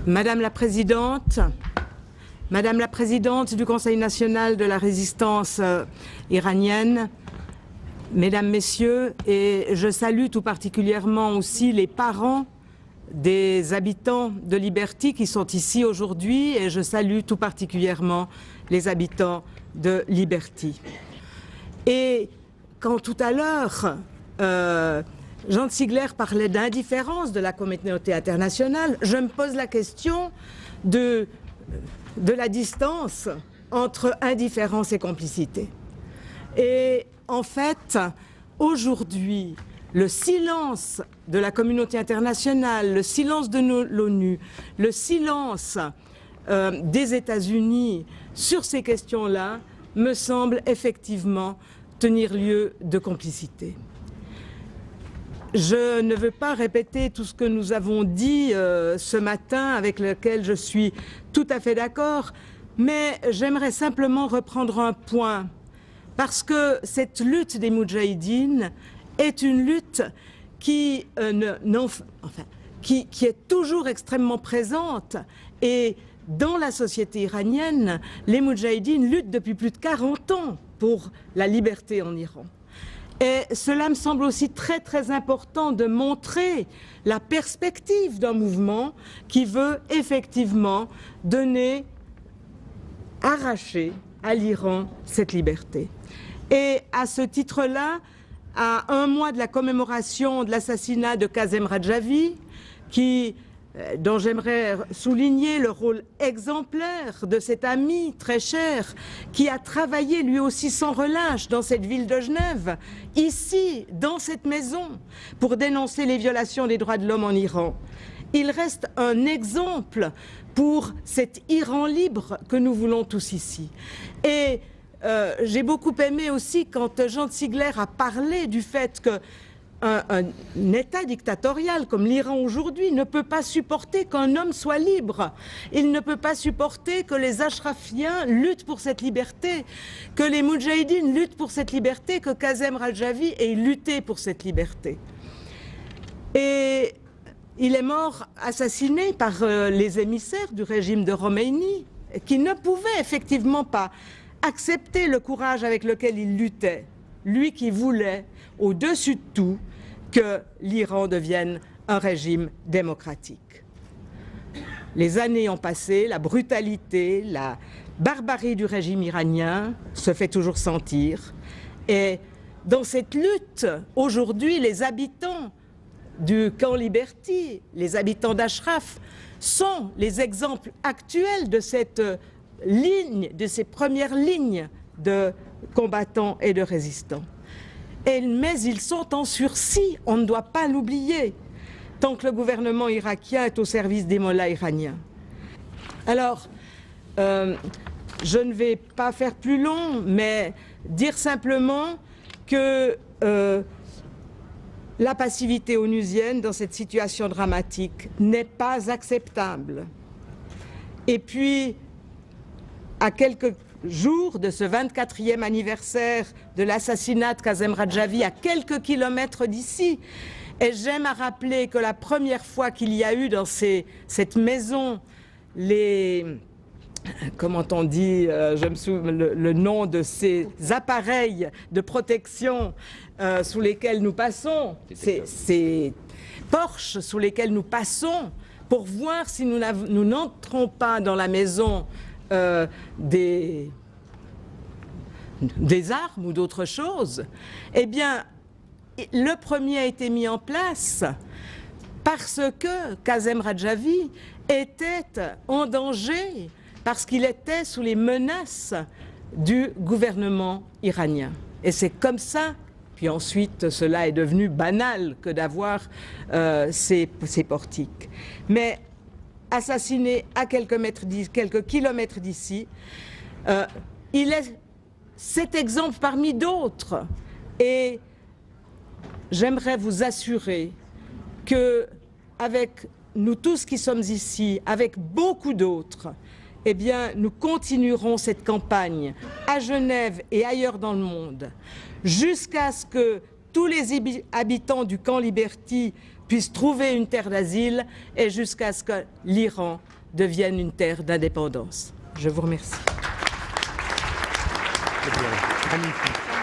Madame la Présidente du Conseil national de la résistance iranienne, Mesdames, Messieurs, et je salue tout particulièrement aussi les parents des habitants de Liberty qui sont ici aujourd'hui, et je salue tout particulièrement les habitants de Liberty. Et quand tout à l'heure, Jean Ziegler parlait d'indifférence de la communauté internationale, je me pose la question de la distance entre indifférence et complicité. Et en fait, aujourd'hui, le silence de la communauté internationale, le silence de l'ONU, le silence des États-Unis sur ces questions-là me semble effectivement tenir lieu de complicité. Je ne veux pas répéter tout ce que nous avons dit ce matin, avec lequel je suis tout à fait d'accord, mais j'aimerais simplement reprendre un point, parce que cette lutte des Moudjahidines est une lutte qui est toujours extrêmement présente, et dans la société iranienne, les Moudjahidines luttent depuis plus de 40 ans pour la liberté en Iran. Et cela me semble aussi très très important de montrer la perspective d'un mouvement qui veut effectivement arracher à l'Iran cette liberté. Et à ce titre-là, à un mois de la commémoration de l'assassinat de Kazem Radjavi, dont j'aimerais souligner le rôle exemplaire de cet ami très cher qui a travaillé lui aussi sans relâche dans cette ville de Genève, ici, dans cette maison, pour dénoncer les violations des droits de l'homme en Iran. Il reste un exemple pour cet Iran libre que nous voulons tous ici. Et j'ai beaucoup aimé aussi quand Jean Ziegler a parlé du fait que un État dictatorial comme l'Iran aujourd'hui ne peut pas supporter qu'un homme soit libre. Il ne peut pas supporter que les Ashrafiens luttent pour cette liberté, que les Moudjahidines luttent pour cette liberté, que Kazem Radjavi ait lutté pour cette liberté. Et il est mort assassiné par les émissaires du régime de Khomeini, qui ne pouvaient effectivement pas accepter le courage avec lequel il luttait. Lui qui voulait, au-dessus de tout, que l'Iran devienne un régime démocratique. Les années ont passé, la brutalité, la barbarie du régime iranien se fait toujours sentir. Et dans cette lutte, aujourd'hui, les habitants du camp Liberty, les habitants d'Ashraf, sont les exemples actuels de cette ligne, de ces premières lignes de combattants et de résistants. Mais ils sont en sursis, on ne doit pas l'oublier, tant que le gouvernement irakien est au service des mollahs iraniens. Alors, je ne vais pas faire plus long, mais dire simplement que la passivité onusienne dans cette situation dramatique n'est pas acceptable. Et puis, à quelques jours de ce 24e anniversaire de l'assassinat de Kazem Radjavi, à quelques kilomètres d'ici, et j'aime à rappeler que la première fois qu'il y a eu dans cette maison comment on dit, je me souviens le nom de ces appareils de protection sous lesquels nous passons, ces porches sous lesquels nous passons pour voir si nous n'entrons pas dans la maison des armes ou d'autres choses, eh bien, le premier a été mis en place parce que Kazem Radjavi était en danger, parce qu'il était sous les menaces du gouvernement iranien. Et c'est comme ça, puis ensuite cela est devenu banal que d'avoir ces portiques. Mais assassiné à quelques kilomètres d'ici, il est cet exemple parmi d'autres. Et j'aimerais vous assurer que, avec nous tous qui sommes ici, avec beaucoup d'autres, eh bien, nous continuerons cette campagne à Genève et ailleurs dans le monde, jusqu'à ce que tous les habitants du camp Liberty puissent trouver une terre d'asile et jusqu'à ce que l'Iran devienne une terre d'indépendance. Je vous remercie. Magnifique.